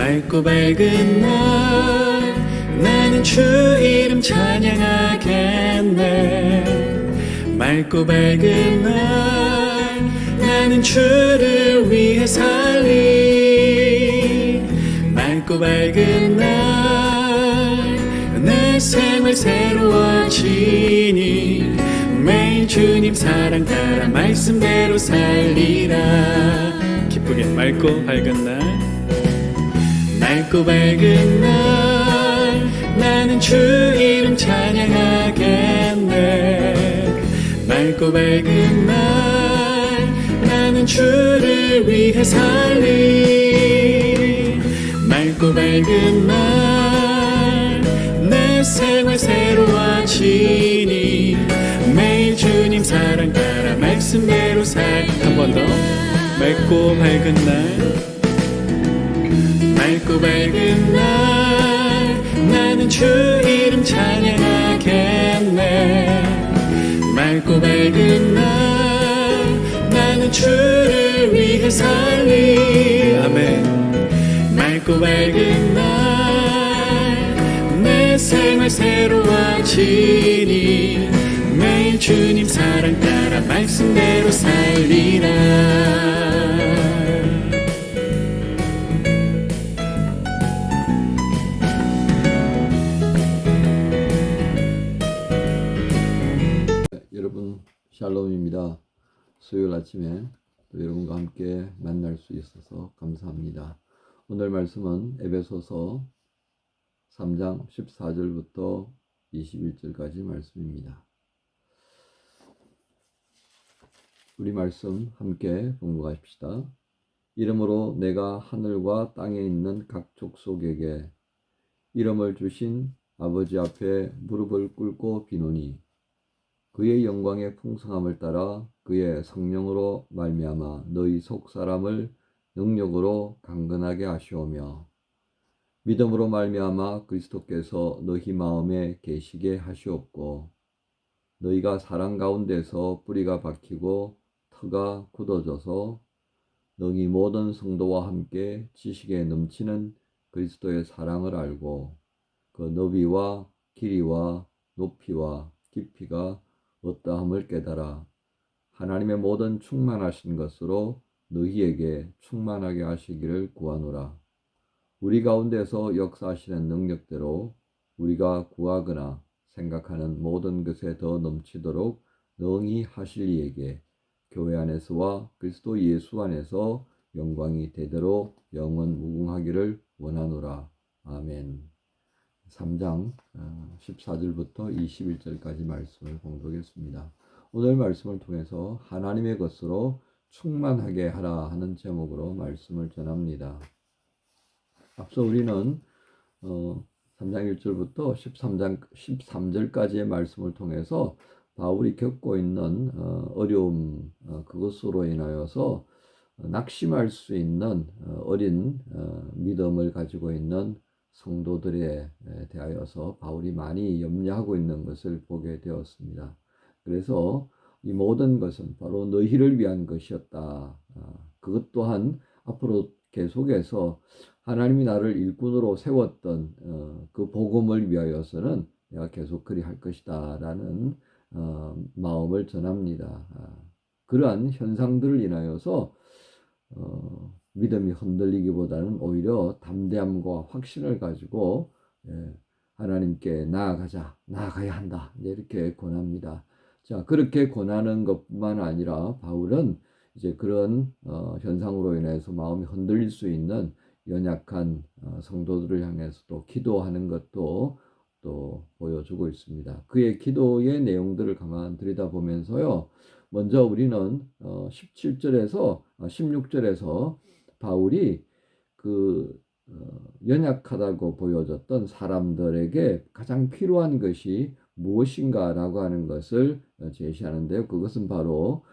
맑고 밝은 날 나는 주 이름 찬양하겠네. 맑고 밝은 날 나는 주를 위해 살리. 맑고 밝은 날 내 생활 새로워지니 매일 주님 사랑 따라 말씀대로 살리라. 기쁘게 맑고 밝은 날 맑고 밝은 날 나는 주 이름 찬양하겠네. 맑고 밝은 날 나는 주를 위해 살리. 맑고 밝은 날 내 생활 새로워지니 매일 주님 사랑 따라 말씀대로 살. 한 번 더. 맑고 밝은 날 맑고 밝은 날 나는 주 이름 찬양하겠네. 맑고 밝은 날 나는 주를 위해 살리. 아멘. 맑고 밝은 날 내 생활 새로워지니 매일 주님 사랑 따라 말씀대로 살리라. 여러분 샬롬입니다. 수요일 아침에 또 여러분과 함께 만날 수 있어서 감사합니다. 오늘 말씀은 에베소서 3장 14절부터 21절까지 말씀입니다. 우리 말씀 함께 봉독하십시다. 이러므로 내가 하늘과 땅에 있는 각 족속에게 이름을 주신 아버지 앞에 무릎을 꿇고 비노니 그의 영광의 풍성함을 따라 그의 성령으로 말미암아 너희 속 사람을 능력으로 강건하게 하시오며 믿음으로 말미암아 그리스도께서 너희 마음에 계시게 하시옵고 너희가 사랑 가운데서 뿌리가 박히고 터가 굳어져서 너희 모든 성도와 함께 지식에 넘치는 그리스도의 사랑을 알고 그 너비와 길이와 높이와 깊이가 어떠함을 깨달아 하나님의 모든 충만하신 것으로 너희에게 충만하게 하시기를 구하노라. 우리 가운데서 역사하시는 능력대로 우리가 구하거나 생각하는 모든 것에 더 넘치도록 능히 하실 이에게 교회 안에서와 그리스도 예수 안에서 영광이 대대로 영원 무궁하기를 원하노라. 아멘. 3장 14절부터 21절까지 말씀을 봉독했습니다. 오늘 말씀을 통해서 하나님의 것으로 충만하게 하라 하는 제목으로 말씀을 전합니다. 앞서 우리는 3장 1절부터 13절까지의 말씀을 통해서 바울이 겪고 있는 어려움, 그것으로 인하여서 낙심할 수 있는 어린 믿음을 가지고 있는 성도들에 대하여서 바울이 많이 염려하고 있는 것을 보게 되었습니다. 그래서 이 모든 것은 바로 너희를 위한 것이었다. 그것 또한 앞으로 계속해서 하나님이 나를 일꾼으로 세웠던 그 복음을 위하여서는 내가 계속 그리할 것이다 라는 마음을 전합니다. 그러한 현상들을 인하여서 믿음이 흔들리기보다는 오히려 담대함과 확신을 가지고 하나님께 나아가야 한다 이렇게 권합니다. 자, 그렇게 권하는 것뿐만 아니라 바울은 이제 그런 현상으로 인해서 마음이 흔들릴 수 있는 연약한 성도들을 향해서도 기도하는 것도 또 보여주고 있습니다. 그의 기도의 내용들을 가만 들여다보면서요. 먼저 우리는 16절에서 바울이 그 연약하다고 보여졌던 사람들에게 가장 필요한 것이 무엇인가라고 하는 것을 제시하는데요. 그것은 바로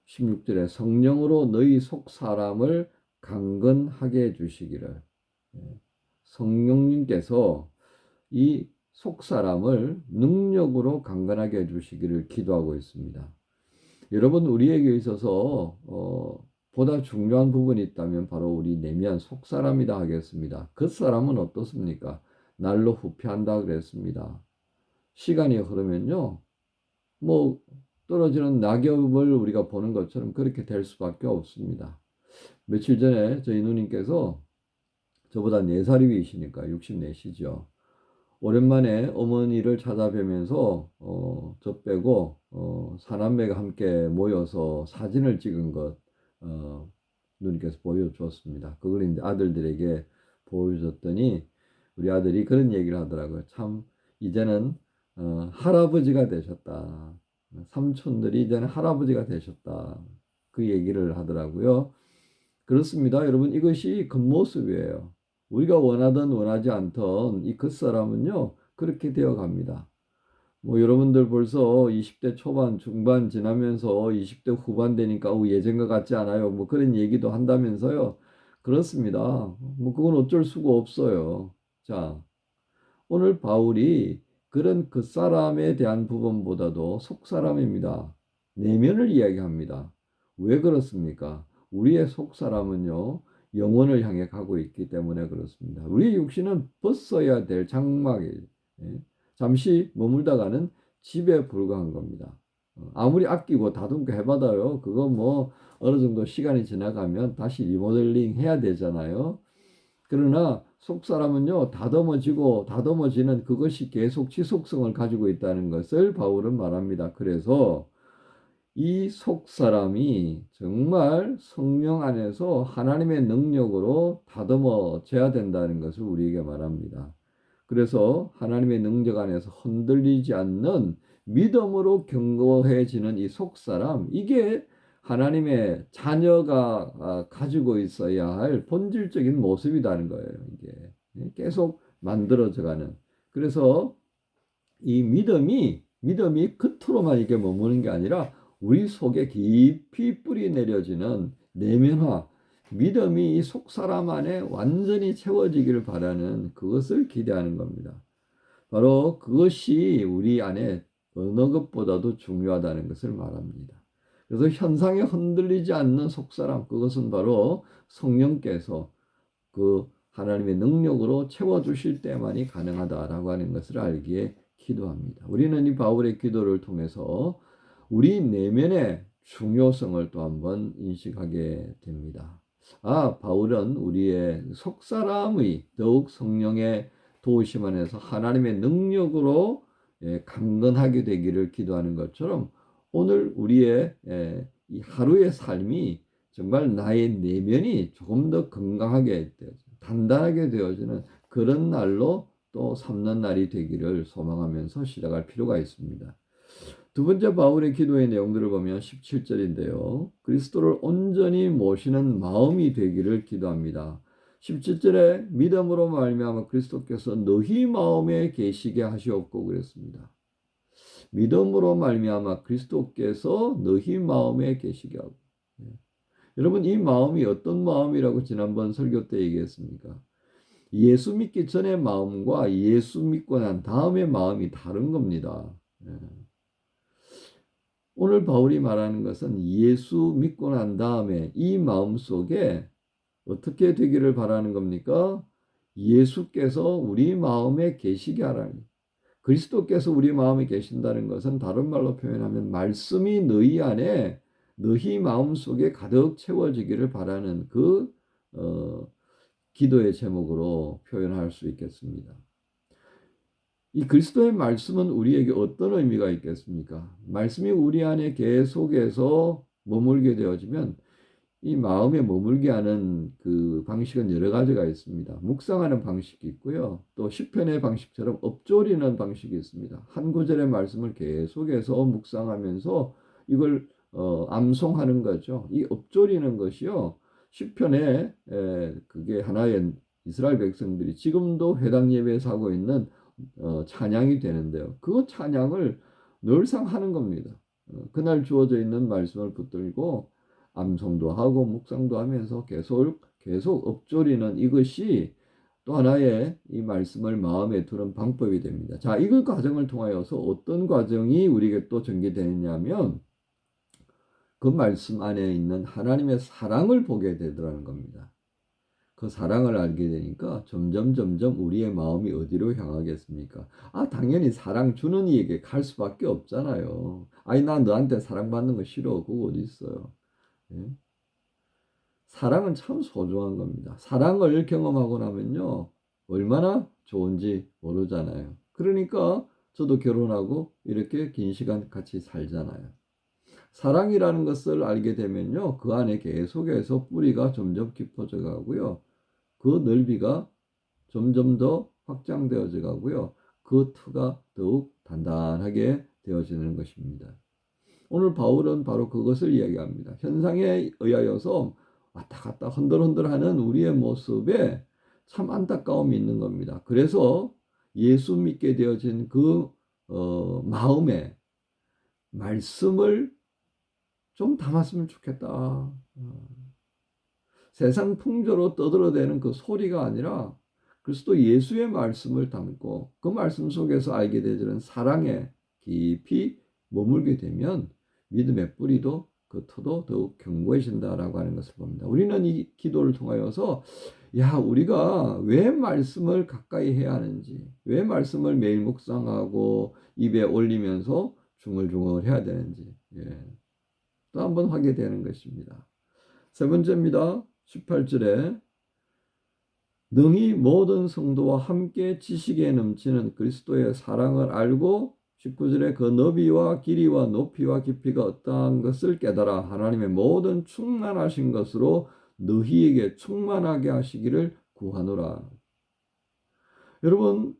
16절에 성령으로 너희 속 사람을 강건하게 해주시기를. 성령님께서 이 속 사람을 능력으로 강건하게 해주시기를 기도하고 있습니다. 여러분, 우리에게 있어서 보다 중요한 부분이 있다면 바로 우리 내면 속사람이다 하겠습니다. 겉사람은 어떻습니까? 날로 후퇴한다 그랬습니다. 시간이 흐르면요, 뭐 떨어지는 낙엽을 우리가 보는 것처럼 그렇게 될 수밖에 없습니다. 며칠 전에 저희 누님께서 저보다 4살이 위시니까 64시죠. 오랜만에 어머니를 찾아뵈면서 저 빼고 사남매가 함께 모여서 사진을 찍은 것 누님께서 보여주었습니다. 그걸 이제 아들들에게 보여줬더니 우리 아들이 그런 얘기를 하더라고요. 참 이제는 할아버지가 되셨다. 삼촌들이 이제는 할아버지가 되셨다. 그 얘기를 하더라고요. 그렇습니다. 여러분, 이것이 겉모습이에요. 우리가 원하든 원하지 않던 이 겉사람은요, 그렇게 되어 갑니다. 뭐 여러분들 벌써 20대 초반, 중반 지나면서 20대 후반 되니까 예전과 같지 않아요. 뭐 그런 얘기도 한다면서요. 그렇습니다. 뭐 그건 어쩔 수가 없어요. 자, 오늘 바울이 그런 겉사람에 대한 부분보다도 속사람입니다. 내면을 이야기합니다. 왜 그렇습니까? 우리의 속사람은요, 영혼을 향해 가고 있기 때문에 그렇습니다. 우리 육신은 벗어야 될 장막이에요. 예? 잠시 머물다가는 집에 불과한 겁니다. 아무리 아끼고 다듬고 해봐도요, 그거 뭐 어느 정도 시간이 지나가면 다시 리모델링 해야 되잖아요. 그러나 속사람은요, 다듬어지고 다듬어지는 그것이 계속 지속성을 가지고 있다는 것을 바울은 말합니다. 그래서 이 속사람이 정말 성령 안에서 하나님의 능력으로 다듬어져야 된다는 것을 우리에게 말합니다. 그래서 하나님의 능력 안에서 흔들리지 않는 믿음으로 견고해지는 이 속사람, 이게 하나님의 자녀가 가지고 있어야 할 본질적인 모습이라는 거예요. 이게 계속 만들어져가는. 그래서 이 믿음이 겉으로만 이게 머무는 게 아니라 우리 속에 깊이 뿌리 내려지는 내면화, 믿음이 이 속사람 안에 완전히 채워지기를 바라는 그것을 기대하는 겁니다. 바로 그것이 우리 안에 어느 것보다도 중요하다는 것을 말합니다. 그래서 현상에 흔들리지 않는 속사람, 그것은 바로 성령께서 그 하나님의 능력으로 채워주실 때만이 가능하다라고 하는 것을 알기에 기도합니다. 우리는 이 바울의 기도를 통해서 우리 내면의 중요성을 또 한번 인식하게 됩니다. 바울은 우리의 속사람의 더욱 성령의 도우심 안에서 하나님의 능력으로 강건하게 되기를 기도하는 것처럼 오늘 우리의 이 하루의 삶이 정말 나의 내면이 조금 더 건강하게 단단하게 되어지는 그런 날로 또 삼는 날이 되기를 소망하면서 시작할 필요가 있습니다. 두 번째 바울의 기도의 내용들을 보면 17절인데요. 그리스도를 온전히 모시는 마음이 되기를 기도합니다. 17절에 믿음으로 말미암아 그리스도께서 너희 마음에 계시게 하시옵고 그랬습니다. 믿음으로 말미암아 그리스도께서 너희 마음에 계시게 하고. 여러분, 이 마음이 어떤 마음이라고 지난번 설교 때 얘기했습니까? 예수 믿기 전의 마음과 예수 믿고 난 다음의 마음이 다른 겁니다. 오늘 바울이 말하는 것은 예수 믿고 난 다음에 이 마음 속에 어떻게 되기를 바라는 겁니까? 예수께서 우리 마음에 계시게 하라니. 그리스도께서 우리 마음에 계신다는 것은 다른 말로 표현하면 말씀이 너희 안에 너희 마음 속에 가득 채워지기를 바라는 그 기도의 제목으로 표현할 수 있겠습니다. 이 그리스도의 말씀은 우리에게 어떤 의미가 있겠습니까? 말씀이 우리 안에 계속해서 머물게 되어지면 이 마음에 머물게 하는 그 방식은 여러 가지가 있습니다. 묵상하는 방식이 있고요. 또 시편의 방식처럼 읊조리는 방식이 있습니다. 한 구절의 말씀을 계속해서 묵상하면서 이걸 암송하는 거죠. 이 읊조리는 것이요. 시편에 그게 하나의 이스라엘 백성들이 지금도 회당 예배에서 하고 있는 찬양이 되는데요. 그 찬양을 늘상 하는 겁니다. 그날 주어져 있는 말씀을 붙들고 암송도 하고 묵상도 하면서 계속 읊조리는 이것이 또 하나의 이 말씀을 마음에 두는 방법이 됩니다. 자, 이 과정을 통하여서 어떤 과정이 우리에게 또 전개되느냐면 그 말씀 안에 있는 하나님의 사랑을 보게 되더라는 겁니다. 그 사랑을 알게 되니까 점점 우리의 마음이 어디로 향하겠습니까? 당연히 사랑 주는 이에게 갈 수밖에 없잖아요. 아니, 나 너한테 사랑받는 거 싫어. 그거 어디 있어요? 예? 사랑은 참 소중한 겁니다. 사랑을 경험하고 나면요, 얼마나 좋은지 모르잖아요. 그러니까 저도 결혼하고 이렇게 긴 시간 같이 살잖아요. 사랑이라는 것을 알게 되면요, 그 안에 계속해서 뿌리가 점점 깊어져 가고요. 그 넓이가 점점 더 확장되어져 가고요. 그 터가 더욱 단단하게 되어지는 것입니다. 오늘 바울은 바로 그것을 이야기합니다. 현상에 의하여서 왔다 갔다 흔들흔들하는 우리의 모습에 참 안타까움이 있는 겁니다. 그래서 예수 믿게 되어진 그 마음에 말씀을 좀 담았으면 좋겠다. 세상 풍조로 떠들어대는 그 소리가 아니라 그리스도 예수의 말씀을 담고 그 말씀 속에서 알게 되는 사랑에 깊이 머물게 되면 믿음의 뿌리도 그 터도 더욱 견고해진다라고 하는 것을 봅니다. 우리는 이 기도를 통하여서 우리가 왜 말씀을 가까이 해야 하는지, 왜 말씀을 매일 묵상하고 입에 올리면서 중얼중얼 해야 되는지 또 한번 하게 되는 것입니다. 세 번째입니다. 18절에 능히 모든 성도와 함께 지식에 넘치는 그리스도의 사랑을 알고 19절에 그 너비와 길이와 높이와 깊이가 어떠한 것을 깨달아 하나님의 모든 충만하신 것으로 너희에게 충만하게 하시기를 구하노라. 여러분,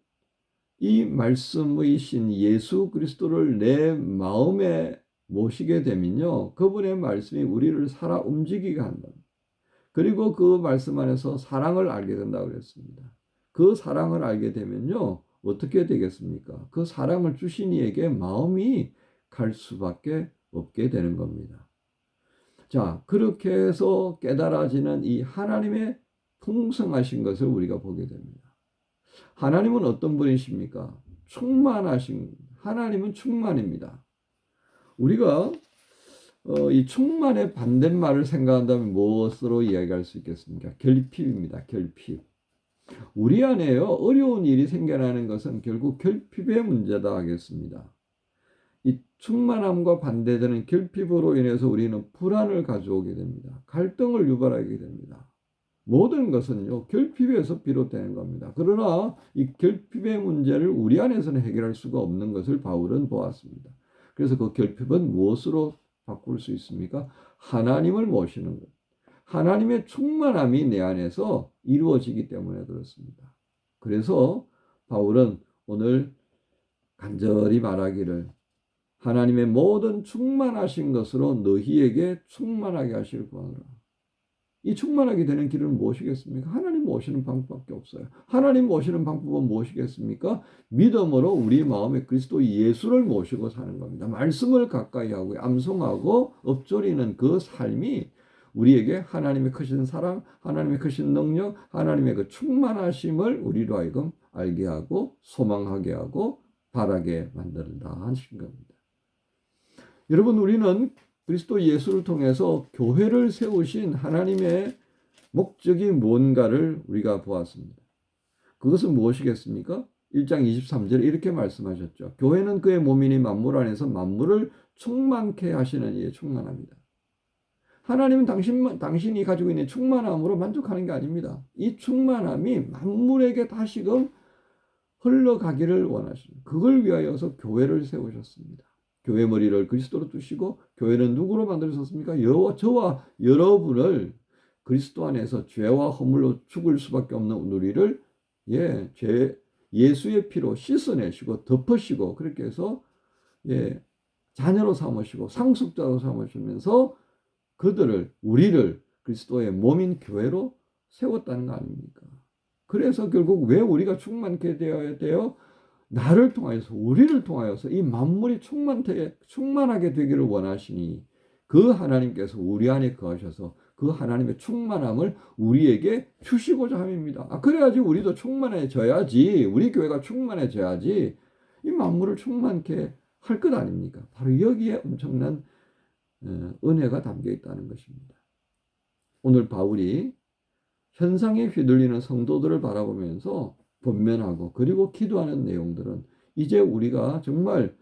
이 말씀의 신 예수 그리스도를 내 마음에 모시게 되면요, 그분의 말씀이 우리를 살아 움직이게 한다. 그리고 그 말씀 안에서 사랑을 알게 된다고 그랬습니다. 그 사랑을 알게 되면요, 어떻게 되겠습니까? 그 사랑을 주신 이에게 마음이 갈 수밖에 없게 되는 겁니다. 자, 그렇게 해서 깨달아지는 이 하나님의 풍성하신 것을 우리가 보게 됩니다. 하나님은 어떤 분이십니까? 하나님은 충만입니다. 우리가 이 충만의 반대말을 생각한다면 무엇으로 이야기할 수 있겠습니까? 결핍입니다. 결핍. 우리 안에요, 어려운 일이 생겨나는 것은 결국 결핍의 문제다 하겠습니다. 이 충만함과 반대되는 결핍으로 인해서 우리는 불안을 가져오게 됩니다. 갈등을 유발하게 됩니다. 모든 것은요, 결핍에서 비롯되는 겁니다. 그러나 이 결핍의 문제를 우리 안에서는 해결할 수가 없는 것을 바울은 보았습니다. 그래서 그 결핍은 무엇으로 바꿀 수 있습니까? 하나님을 모시는 것. 하나님의 충만함이 내 안에서 이루어지기 때문에 그렇습니다. 그래서 바울은 오늘 간절히 말하기를 하나님의 모든 충만하신 것으로 너희에게 충만하게 하시길 구하노라. 이 충만하게 되는 길은 무엇이겠습니까? 하나님 모시는 방법밖에 없어요. 하나님 모시는 방법은 무엇이겠습니까? 믿음으로 우리 마음에 그리스도 예수를 모시고 사는 겁니다. 말씀을 가까이 하고 암송하고 엎조리는 그 삶이 우리에게 하나님의 크신 사랑, 하나님의 크신 능력, 하나님의 그 충만하심을 우리로 하여금 알게 하고 소망하게 하고 바라게 만든다 하신 겁니다. 여러분, 우리는 그리스도 예수를 통해서 교회를 세우신 하나님의 목적이 뭔가를 우리가 보았습니다. 그것은 무엇이겠습니까? 1장 23절에 이렇게 말씀하셨죠. 교회는 그의 몸이니 만물 안에서 만물을 충만케 하시는 이의 충만합니다. 하나님은 당신이 가지고 있는 충만함으로 만족하는 게 아닙니다. 이 충만함이 만물에게 다시금 흘러가기를 원하십니다. 그걸 위하여서 교회를 세우셨습니다. 교회 머리를 그리스도로 두시고 교회는 누구로 만드셨습니까? 저와 여러분을 그리스도 안에서 죄와 허물로 죽을 수밖에 없는 우리를 예수의 피로 씻어내시고 덮으시고 그렇게 해서 자녀로 삼으시고 상속자로 삼으시면서 우리를 그리스도의 몸인 교회로 세웠다는 거 아닙니까? 그래서 결국 왜 우리가 충만케 되어야 돼요? 나를 통하여서 우리를 통하여서 이 만물이 충만하게 되기를 원하시니 그 하나님께서 우리 안에 거하셔서 그 하나님의 충만함을 우리에게 주시고자 함입니다. 그래야지 우리도 충만해져야지, 우리 교회가 충만해져야지 이 만물을 충만케 할 것 아닙니까? 바로 여기에 엄청난 은혜가 담겨 있다는 것입니다. 오늘 바울이 현상에 휘둘리는 성도들을 바라보면서 번면하고 그리고 기도하는 내용들은 이제 우리가 정말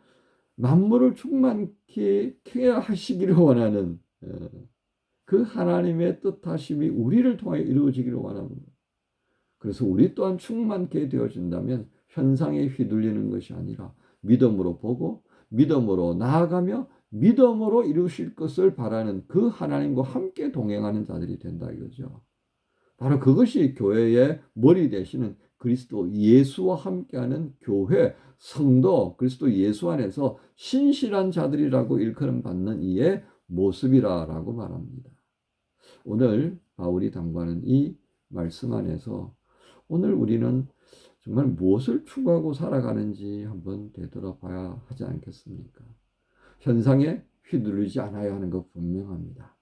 만물을 충만케 하시기를 원하는 그 하나님의 뜻하심이 우리를 통하여 이루어지기를 원합니다. 그래서 우리 또한 충만케 되어진다면 현상에 휘둘리는 것이 아니라 믿음으로 보고 믿음으로 나아가며 믿음으로 이루실 것을 바라는 그 하나님과 함께 동행하는 자들이 된다 이거죠. 바로 그것이 교회의 머리 되시는 그리스도 예수와 함께하는 교회, 성도, 그리스도 예수 안에서 신실한 자들이라고 일컬음 받는 이의 모습이라고 말합니다. 오늘 바울이 담고하는 이 말씀 안에서 오늘 우리는 정말 무엇을 추구하고 살아가는지 한번 되돌아봐야 하지 않겠습니까? 현상에 휘둘리지 않아야 하는 것 분명합니다.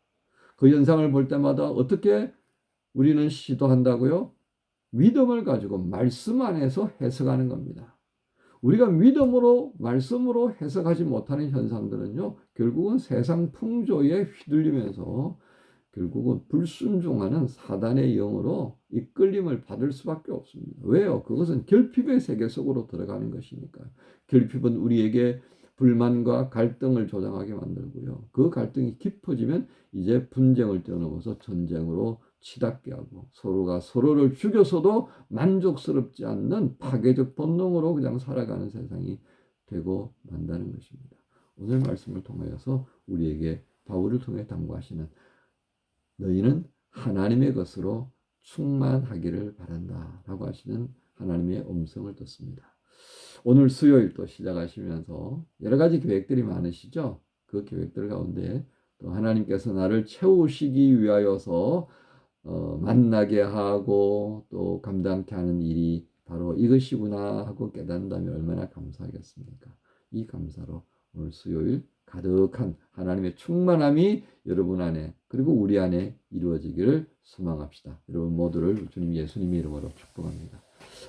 그 현상을 볼 때마다 어떻게 우리는 시도한다고요? 믿음을 가지고 말씀 안에서 해석하는 겁니다. 우리가 믿음으로 말씀으로 해석하지 못하는 현상들은요, 결국은 세상 풍조에 휘둘리면서 결국은 불순종하는 사단의 영으로 이끌림을 받을 수밖에 없습니다. 왜요? 그것은 결핍의 세계 속으로 들어가는 것이니까요. 결핍은 우리에게 불만과 갈등을 조장하게 만들고요. 그 갈등이 깊어지면 이제 분쟁을 뛰어넘어서 전쟁으로 치닫게 하고 서로가 서로를 죽여서도 만족스럽지 않는 파괴적 본능으로 그냥 살아가는 세상이 되고 만다는 것입니다. 오늘 말씀을 통하여서 우리에게 바울을 통해 당부하시는 너희는 하나님의 것으로 충만하기를 바란다 라고 하시는 하나님의 음성을 듣습니다. 오늘 수요일 또 시작하시면서 여러 가지 계획들이 많으시죠? 그 계획들 가운데 또 하나님께서 나를 채우시기 위하여서 만나게 하고 또 감당케 하는 일이 바로 이것이구나 하고 깨닫는다면 얼마나 감사하겠습니까? 이 감사로 오늘 수요일 가득한 하나님의 충만함이 여러분 안에 그리고 우리 안에 이루어지기를 소망합시다. 여러분 모두를 주님 예수님의 이름으로 축복합니다.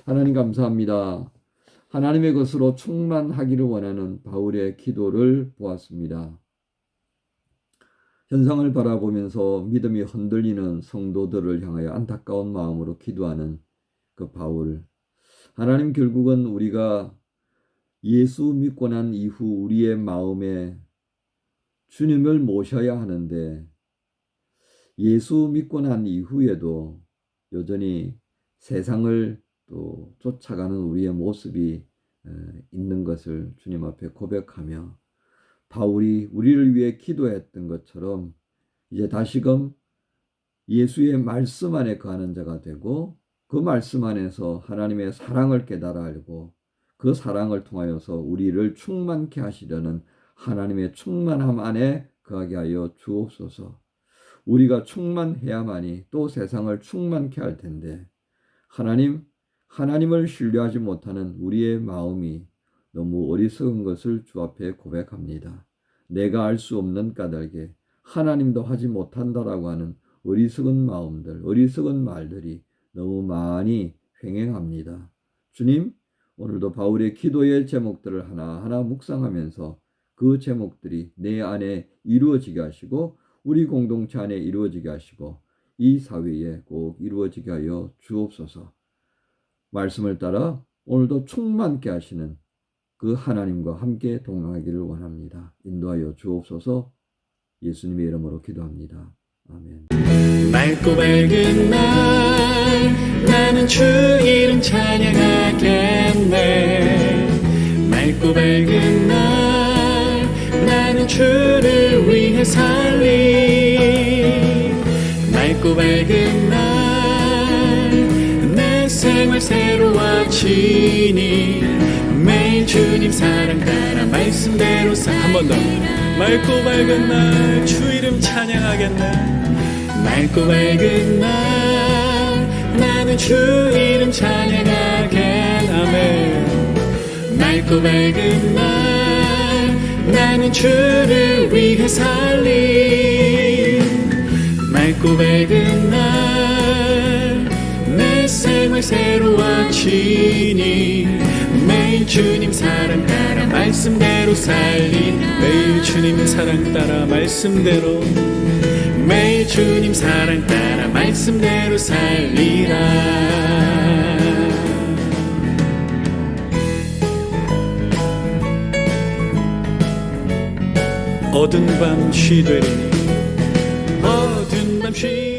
하나님 감사합니다. 하나님의 것으로 충만하기를 원하는 바울의 기도를 보았습니다. 현상을 바라보면서 믿음이 흔들리는 성도들을 향하여 안타까운 마음으로 기도하는 그 바울. 하나님 결국은 우리가 예수 믿고 난 이후 우리의 마음에 주님을 모셔야 하는데 예수 믿고 난 이후에도 여전히 세상을 또 쫓아가는 우리의 모습이 있는 것을 주님 앞에 고백하며 바울이 우리를 위해 기도했던 것처럼 이제 다시금 예수의 말씀 안에 거하는 자가 되고 그 말씀 안에서 하나님의 사랑을 깨달아 알고 그 사랑을 통하여서 우리를 충만케 하시려는 하나님의 충만함 안에 거하게 하여 주옵소서. 우리가 충만해야만이 또 세상을 충만케 할 텐데 하나님을 신뢰하지 못하는 우리의 마음이 너무 어리석은 것을 주 앞에 고백합니다. 내가 알 수 없는 까닭에 하나님도 하지 못한다라고 하는 어리석은 마음들, 어리석은 말들이 너무 많이 횡행합니다. 주님, 오늘도 바울의 기도의 제목들을 하나하나 묵상하면서 그 제목들이 내 안에 이루어지게 하시고 우리 공동체 안에 이루어지게 하시고 이 사회에 꼭 이루어지게 하여 주옵소서. 말씀을 따라 오늘도 충만케 하시는 그 하나님과 함께 동행하기를 원합니다. 인도하여 주옵소서. 예수님의 이름으로 기도합니다. 아멘. 맑고 밝은 날 나는 주 이름 찬양하겠네. 맑고 밝은 날 나는 주를 위해 살리. 맑고 밝은 날 내 생활 새로워지니 매일 주님 사랑 따라 말씀대로 살. 한 번 더. 맑고 밝은 날 주 이름 찬양하겠네. 맑고 밝은 날 나는 주 이름 찬양하겠네. 아멘. 맑고 밝은 날 나는 주를 위해 살리. 맑고 밝은 날 내 생활 새로워지니 매일 주님 사랑 따라 말씀대로 살리 매일 주님 사랑 따라 말씀대로 매일 주님 사랑 따라 말씀대로 살리라 어두운 밤 쉬되리니 어두운 밤 쉬